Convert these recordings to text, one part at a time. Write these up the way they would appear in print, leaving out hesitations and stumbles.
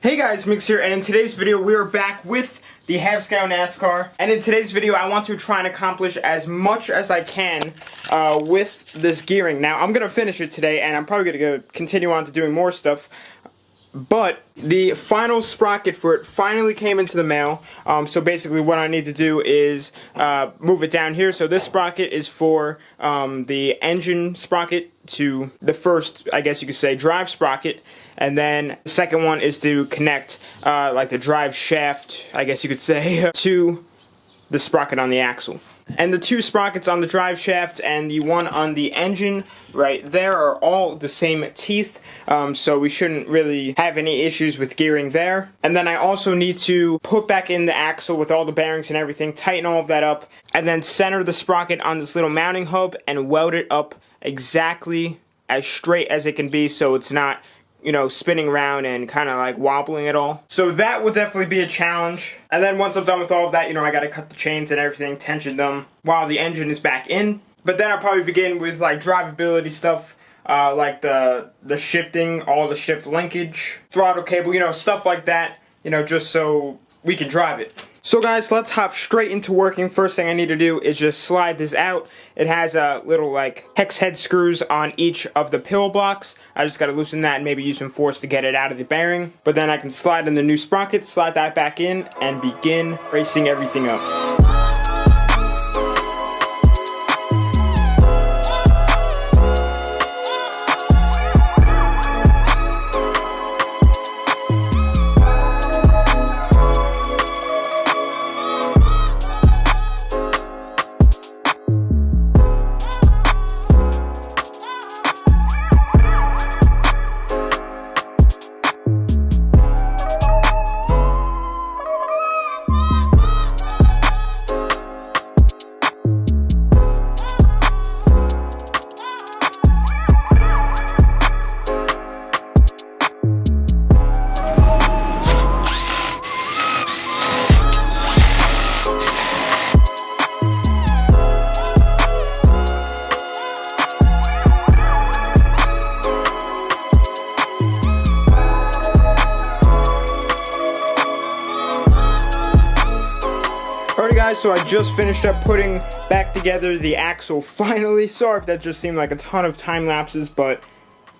Hey guys, Mix here, and in today's video we are back with the Half Scale NASCAR. And in today's video I want to try and accomplish as much as I can with this gearing. Now I'm going to finish it today and I'm probably going to continue on to doing more stuff. But the final sprocket for it finally came into the mail. So basically what I need to do is move it down here. So this sprocket is for the engine sprocket to the first, I guess you could say, drive sprocket. And then the second one is to connect like the drive shaft, I guess you could say, to the sprocket on the axle. And the two sprockets on the drive shaft and the one on the engine right there are all the same teeth, so we shouldn't really have any issues with gearing there. And then I also need to put back in the axle with all the bearings and everything, tighten all of that up, and then center the sprocket on this little mounting hub and weld it up exactly as straight as it can be so it's not, you know, spinning around and kind of like wobbling at all. So that will definitely be a challenge. And then once I'm done with all of that, you know, I gotta cut the chains and everything, tension them while the engine is back in. But then I'll probably begin with like drivability stuff, like the shifting, all the shift linkage, throttle cable, you know, stuff like that, you know, just so we can drive it. So guys, let's hop straight into working. First thing I need to do is just slide this out. It has a little like hex head screws on each of the pill blocks. I just got to loosen that and maybe use some force to get it out of the bearing. But then I can slide in the new sprocket, slide that back in, and begin racing everything up. Alright guys, so I just finished up putting back together the axle finally. Sorry if that just seemed like a ton of time lapses, but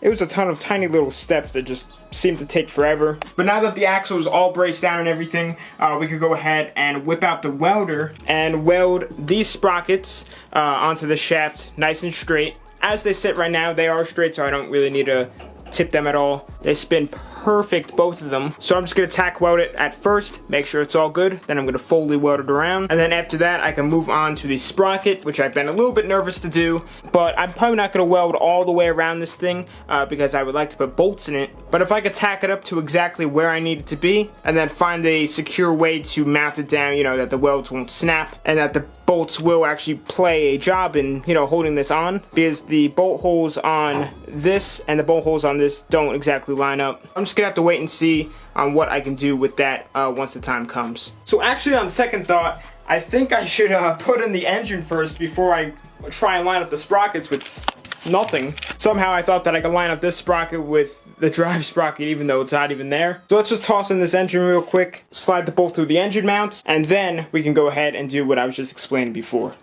it was a ton of tiny little steps that just seemed to take forever. But now that the axle is all braced down and everything, we could go ahead and whip out the welder and weld these sprockets onto the shaft nice and straight. As they sit right now, they are straight, so I don't really need to tip them at all. They spin perfect, both of them. So I'm just gonna tack weld it at first, make sure it's all good, then I'm gonna Foley weld it around, and then after that I can move on to the sprocket, which I've been a little bit nervous to do, but I'm probably not gonna weld all the way around this thing because I would like to put bolts in it. But if I could tack it up to exactly where I need it to be, and then find a secure way to mount it down, you know, that the welds won't snap, and that the bolts will actually play a job in, you know, holding this on, because the bolt holes on this and the bolt holes on this don't exactly line up. I'm just gonna have to wait and see on what I can do with that once the time comes. So actually, on second thought, I think I should put in the engine first before I try and line up the sprockets with nothing. Somehow I thought that I could line up this sprocket with the drive sprocket even though it's not even there. So let's just toss in this engine real quick, slide the bolt through the engine mounts, and then we can go ahead and do what I was just explaining before.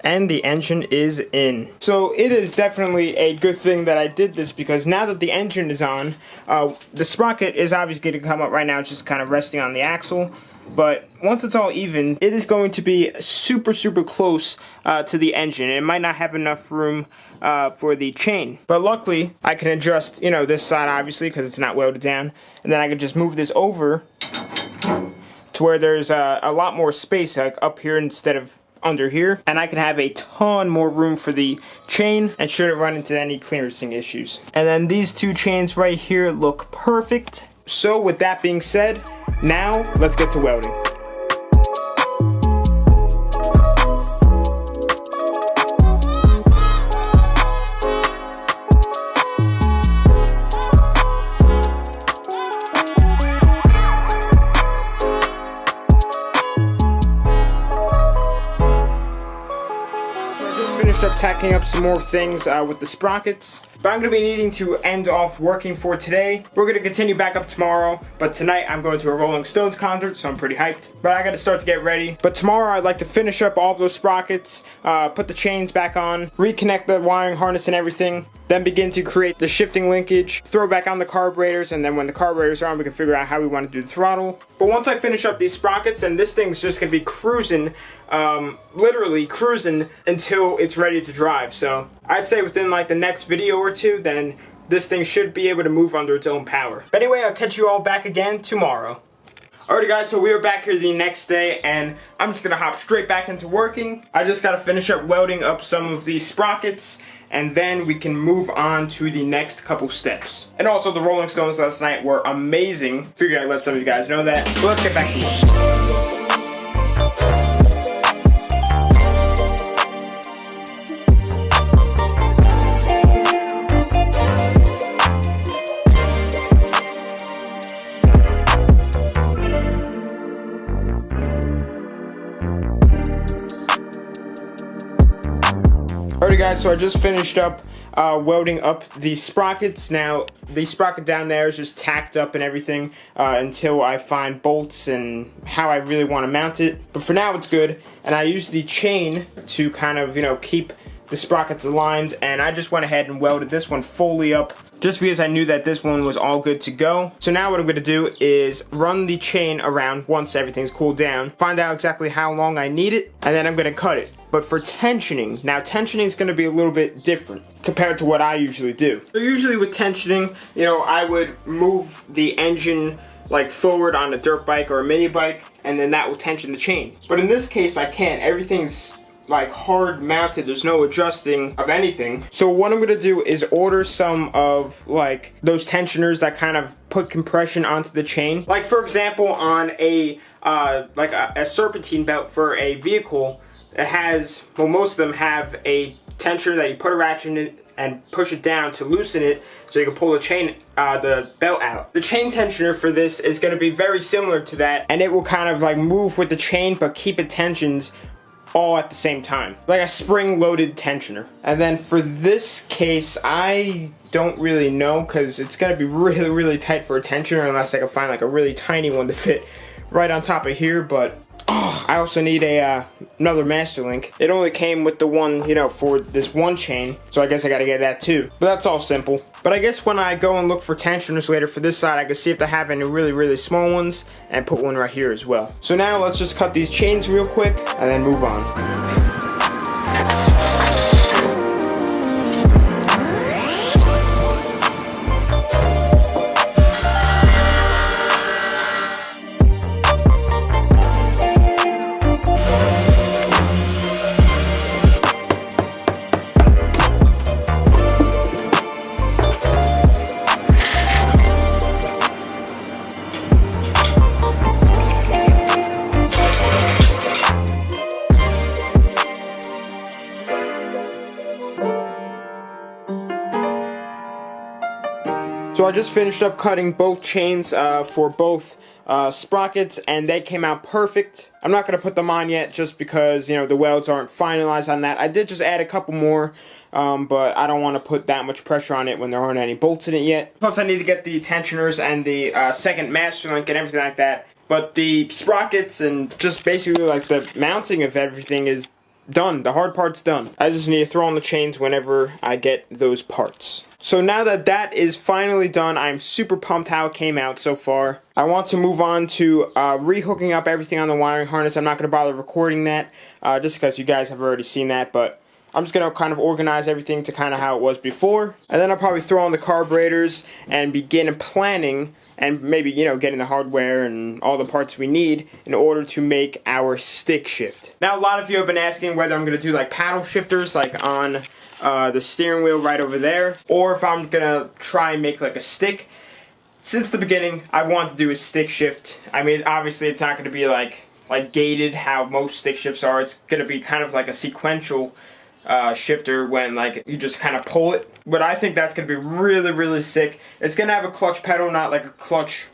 And the engine is in. So it is definitely a good thing that I did this, because now that the engine is on, the sprocket is obviously going to come up right now. It's just kind of resting on the axle. But once it's all even, it is going to be super close to the engine. It might not have enough room for the chain. But luckily, I can adjust, you know, this side obviously because it's not welded down. And then I can just move this over to where there's a lot more space, like up here instead of under here, and I can have a ton more room for the chain and shouldn't run into any clearancing issues. And then these two chains right here look perfect. So with that being said, now let's get to welding. Finished up tacking up some more things with the sprockets. But I'm going to be needing to end off working for today. We're going to continue back up tomorrow, but tonight I'm going to a Rolling Stones concert, so I'm pretty hyped. But I got to start to get ready. But tomorrow I'd like to finish up all of those sprockets, put the chains back on, reconnect the wiring harness and everything, then begin to create the shifting linkage, throw back on the carburetors, and then when the carburetors are on, we can figure out how we want to do the throttle. But once I finish up these sprockets, then this thing's just going to be cruising, literally cruising until it's ready to drive. So I'd say within like the next video or two, then this thing should be able to move under its own power. But anyway, I'll catch you all back again tomorrow. Alrighty guys, so we are back here the next day, and I'm just going to hop straight back into working. I just got to finish up welding up some of these sprockets, and then we can move on to the next couple steps. And also, the Rolling Stones last night were amazing. Figured I'd let some of you guys know that. But let's get back to work. Alrighty guys, so I just finished up welding up the sprockets. Now, the sprocket down there is just tacked up and everything until I find bolts and how I really want to mount it. But for now, it's good. And I used the chain to kind of, keep the sprockets aligned. And I just went ahead and welded this one fully up just because I knew that this one was all good to go. So now what I'm going to do is run the chain around once everything's cooled down, find out exactly how long I need it, and then I'm going to cut it. But for tensioning, now tensioning is going to be a little bit different compared to what I usually do. So usually with tensioning, I would move the engine like forward on a dirt bike or a mini bike, and then that will tension the chain. But in this case, I can't. Everything's like hard mounted, there's no adjusting of anything. So what I'm gonna do is order some of like those tensioners that kind of put compression onto the chain. Like for example, on a serpentine belt for a vehicle, it has, well, most of them have a tensioner that you put a ratchet in it and push it down to loosen it so you can pull the chain, the belt out. The chain tensioner for this is gonna be very similar to that, and it will kind of like move with the chain but keep it tensions all at the same time, like a spring-loaded tensioner. And then for this case, I don't really know, because it's gonna be really, really tight for a tensioner unless I can find like a really tiny one to fit right on top of here. But I also need another master link. It only came with the one, for this one chain, so I guess I gotta get that too. But that's all simple. But I guess when I go and look for tensioners later for this side, I can see if they have any really, really small ones and put one right here as well. So now let's just cut these chains real quick and then move on. So I just finished up cutting both chains for both sprockets, and they came out perfect. I'm not going to put them on yet just because, the welds aren't finalized on that. I did just add a couple more, but I don't want to put that much pressure on it when there aren't any bolts in it yet. Plus I need to get the tensioners and the second master link and everything like that. But the sprockets and just basically like the mounting of everything is done. The hard part's done. I just need to throw on the chains whenever I get those parts. So now that that is finally done, I'm super pumped how it came out so far. I want to move on to re-hooking up everything on the wiring harness. I'm not going to bother recording that just because you guys have already seen that, but I'm just going to kind of organize everything to kind of how it was before. And then I'll probably throw on the carburetors and begin planning and maybe, getting the hardware and all the parts we need in order to make our stick shift. Now, a lot of you have been asking whether I'm going to do like paddle shifters like on the steering wheel right over there, or if I'm gonna try and make like a stick. Since the beginning, I want to do a stick shift. I mean, obviously it's not gonna be like gated how most stick shifts are. It's gonna be kind of like a sequential shifter when like you just kind of pull it. But I think that's gonna be really, really sick. It's gonna have a clutch pedal, not like a clutch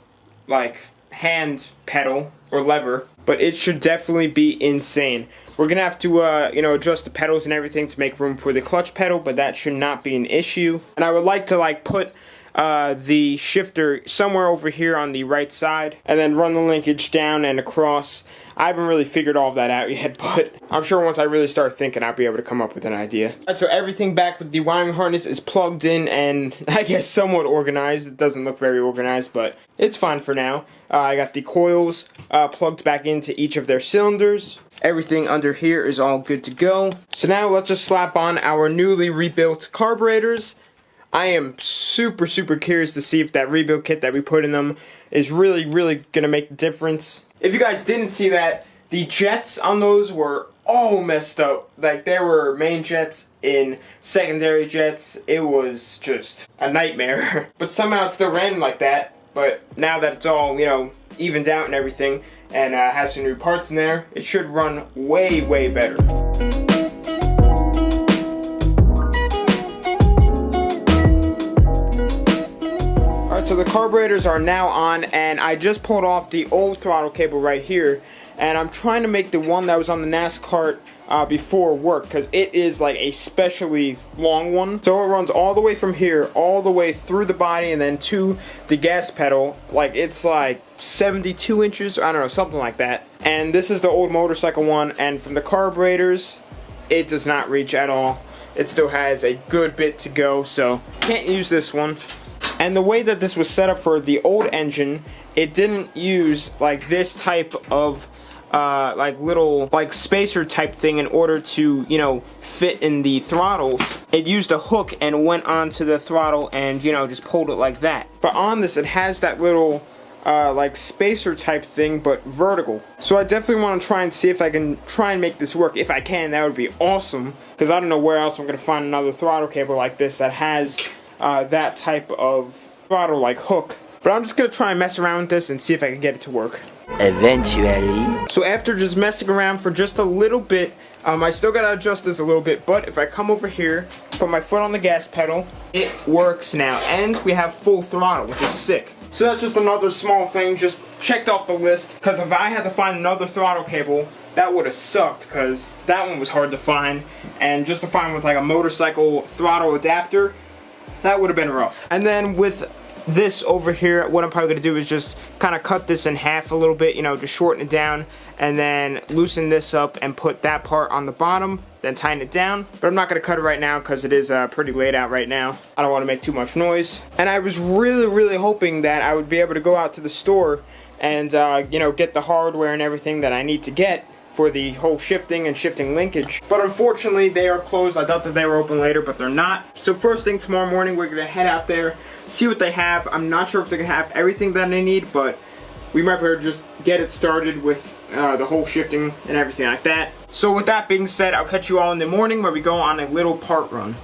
like hand pedal or lever, but it should definitely be insane. We're gonna have to you know, adjust the pedals and everything to make room for the clutch pedal, but that should not be an issue. And I would like to like put the shifter somewhere over here on the right side and then run the linkage down and across. I haven't really figured all of that out yet, but I'm sure once I really start thinking, I'll be able to come up with an idea. Alright, so everything back with the wiring harness is plugged in and I guess somewhat organized. It doesn't look very organized, but it's fine for now. I got the coils plugged back into each of their cylinders. Everything under here is all good to go. So now let's just slap on our newly rebuilt carburetors. I am super curious to see if that rebuild kit that we put in them is really gonna make a difference. If you guys didn't see that, the jets on those were all messed up. Like, there were main jets in secondary jets. It was just a nightmare. But somehow it still ran like that. But now that it's all, you know, evened out and everything, and has some new parts in there, it should run way better. So the carburetors are now on, and I just pulled off the old throttle cable right here, and I'm trying to make the one that was on the NASKART before work, because it is like a specially long one. So it runs all the way from here, all the way through the body, and then to the gas pedal. Like, it's like 72 inches, I don't know, something like that. And this is the old motorcycle one, and from the carburetors, it does not reach at all. It still has a good bit to go, so can't use this one. And the way that this was set up for the old engine, it didn't use like this type of like little like spacer type thing in order to, you know, fit in the throttle. It used a hook and went onto the throttle and, you know, just pulled it like that. But on this, it has that little like spacer type thing, but vertical. So I definitely want to try and see if I can try and make this work. If I can, that would be awesome, because I don't know where else I'm going to find another throttle cable like this that has that type of throttle like hook. But I'm just gonna try and mess around with this and see if I can get it to work. Eventually. So after just messing around for just a little bit, I still gotta adjust this a little bit, but if I come over here, put my foot on the gas pedal, it works now, and we have full throttle, which is sick. So that's just another small thing, just checked off the list, because if I had to find another throttle cable, that would have sucked, because that one was hard to find, and just to find with like a motorcycle throttle adapter, that would have been rough. And then with this over here, what I'm probably going to do is just kind of cut this in half a little bit, you know, just shorten it down, and then loosen this up and put that part on the bottom, then tighten it down. But I'm not going to cut it right now because it is pretty late out right now. I don't want to make too much noise. And I was really hoping that I would be able to go out to the store and, you know, get the hardware and everything that I need to get for the whole shifting and shifting linkage. But unfortunately, they are closed. I thought that they were open later, but they're not. So first thing tomorrow morning, we're gonna head out there, see what they have. I'm not sure if they're gonna have everything that I need, but we might be able to just get it started with the whole shifting and everything like that. So with that being said, I'll catch you all in the morning where we go on a little part run.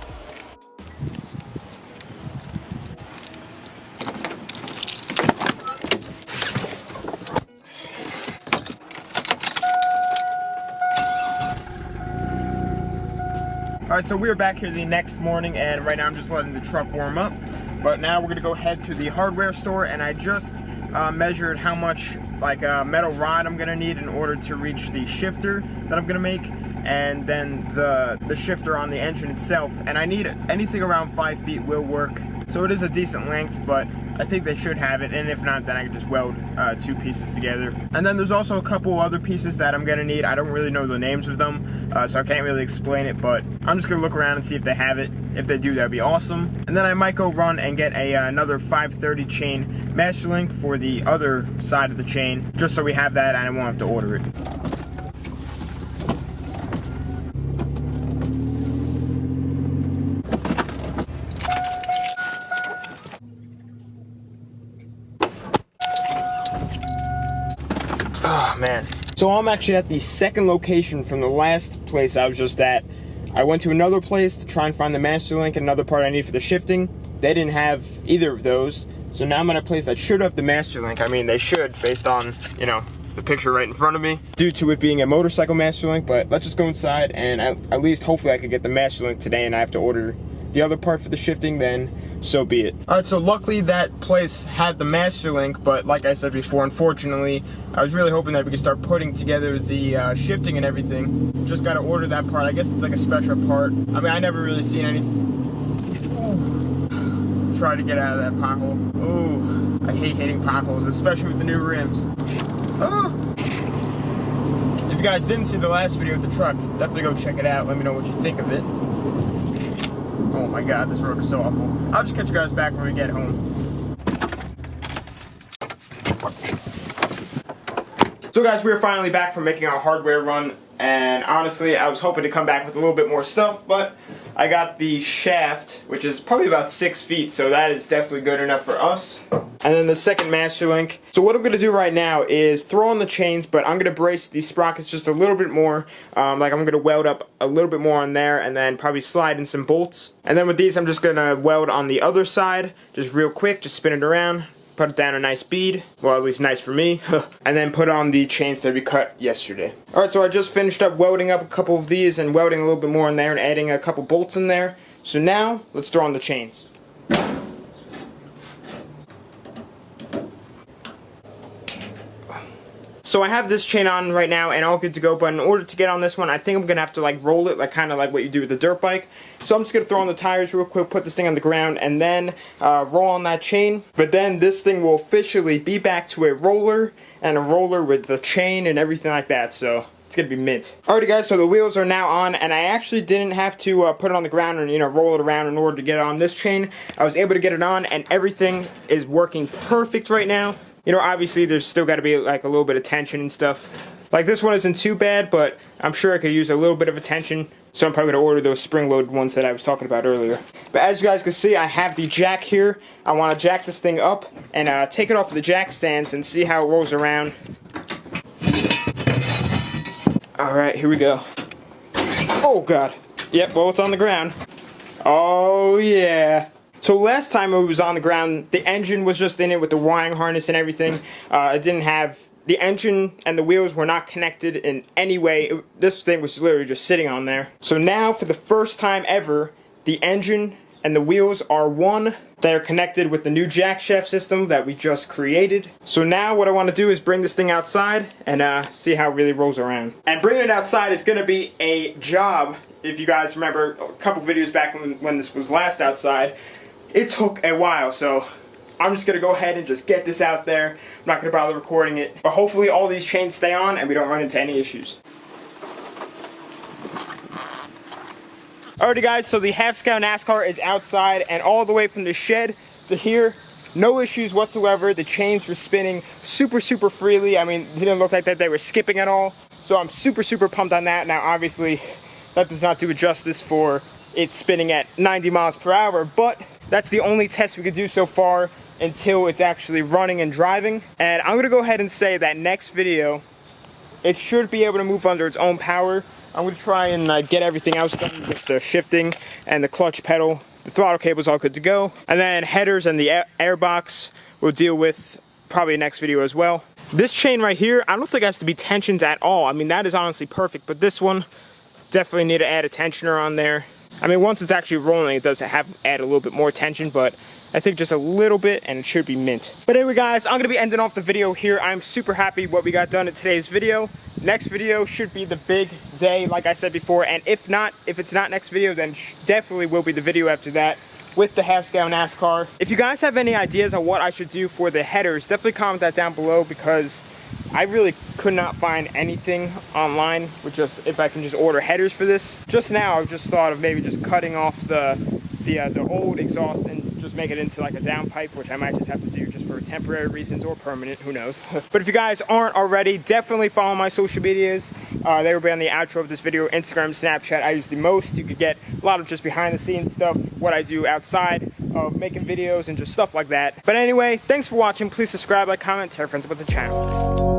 Alright, so we're back here the next morning, and right now I'm just letting the truck warm up. But now we're going to go head to the hardware store, and I just measured how much like metal rod I'm going to need in order to reach the shifter that I'm going to make, and then the shifter on the engine itself. And I need anything around 5 feet will work. So it is a decent length, but I think they should have it, and if not, then I can just weld two pieces together. And then there's also a couple other pieces that I'm gonna need. I don't really know the names of them, so I can't really explain it, but I'm just gonna look around and see if they have it. If they do, that'd be awesome. And then I might go run and get another 530 chain master link for the other side of the chain, just so we have that and I won't have to order it. Oh man. So I'm actually at the second location from the last place I was just at. I went to another place to try and find the master link and another part I need for the shifting. They didn't have either of those. So now I'm at a place that should have the master link. I mean, they should, based on, you know, the picture right in front of me, due to it being a motorcycle master link. But let's just go inside and at least hopefully I could get the master link today, and I have to order the other part for the shifting, then so be it. Alright, so luckily that place had the master link, but like I said before, unfortunately, I was really hoping that we could start putting together the shifting and everything. Just gotta order that part. I guess it's like a special part. I mean, I never really seen anything. Ooh. Try to get out of that pothole. Ooh, I hate hitting potholes, especially with the new rims. Oh. If you guys didn't see the last video with the truck, definitely go check it out. Let me know what you think of it. Oh my god, this road is so awful. I'll just catch you guys back when we get home. So guys, we're finally back from making our hardware run, and honestly, I was hoping to come back with a little bit more stuff, but I got the shaft, which is probably about 6 feet, so that is definitely good enough for us. And then the second master link. So what I'm going to do right now is throw on the chains, but I'm going to brace these sprockets just a little bit more. Like I'm going to weld up a little bit more on there, and then probably slide in some bolts. And then with these, I'm just going to weld on the other side, just real quick, just spin it around. Put it down a nice bead, well at least nice for me, and then put on the chains that we cut yesterday. Alright, so I just finished up welding up a couple of these and welding a little bit more in there and adding a couple bolts in there. So now, let's throw on the chains. So I have this chain on right now and all good to go, but in order to get on this one, I think I'm going to have to like roll it, like kind of like what you do with the dirt bike. So I'm just going to throw on the tires real quick, put this thing on the ground, and then roll on that chain. But then this thing will officially be back to a roller, and a roller with the chain and everything like that, so it's going to be mint. Alrighty guys, so the wheels are now on, and I actually didn't have to put it on the ground and, you know, roll it around in order to get it on this chain. I was able to get it on, and everything is working perfect right now. You know, obviously there's still got to be like a little bit of tension and stuff. Like this one isn't too bad, but I'm sure I could use a little bit of attention. So I'm probably going to order those spring-loaded ones that I was talking about earlier. But as you guys can see, I have the jack here. I want to jack this thing up and take it off the jack stands and see how it rolls around. Alright, here we go. Oh god. Yep, well it's on the ground. Oh yeah. So last time it was on the ground, the engine was just in it with the wiring harness and everything. It didn't have, the engine and the wheels were not connected in any way. This thing was literally just sitting on there. So now, for the first time ever, the engine and the wheels are one. They're connected with the new jack shaft system that we just created. So now what I want to do is bring this thing outside and see how it really rolls around. And bringing it outside is going to be a job. If you guys remember a couple videos back when this was last outside, it took a while, so I'm just going to go ahead and just get this out there. I'm not going to bother recording it. But hopefully all these chains stay on and we don't run into any issues. Alrighty guys, so the half-scale NASKART is outside and all the way from the shed to here, no issues whatsoever. The chains were spinning super freely. I mean, it didn't look like that they were skipping at all. So I'm super pumped on that. Now obviously, that does not do it justice for it spinning at 90 miles per hour, but that's the only test we could do so far until it's actually running and driving. And I'm gonna go ahead and say that next video, it should be able to move under its own power. I'm gonna try and get everything else done with the shifting and the clutch pedal. The throttle cable's all good to go. And then headers and the air box we'll deal with probably next video as well. This chain right here, I don't think it has to be tensioned at all. I mean, that is honestly perfect, but this one, definitely need to add a tensioner on there. I mean, once it's actually rolling, it does add a little bit more tension, but I think just a little bit and it should be mint. But anyway guys, I'm going to be ending off the video here. I'm super happy what we got done in today's video. Next video should be the big day, like I said before, and if it's not next video, then definitely will be the video after that with the half-scale NASKAR. If you guys have any ideas on what I should do for the headers, definitely comment that down below, because I really could not find anything online with just if I can just order headers for this. Just now, I've just thought of maybe just cutting off the old exhaust and just make it into like a downpipe, which I might just have to do just for temporary reasons or permanent, who knows. But if you guys aren't already, definitely follow my social medias. They will be on the outro of this video. Instagram, Snapchat, I use the most. You could get a lot of just behind the scenes stuff, what I do outside of making videos and just stuff like that. But anyway, thanks for watching. Please subscribe, like, comment, tell your friends about the channel.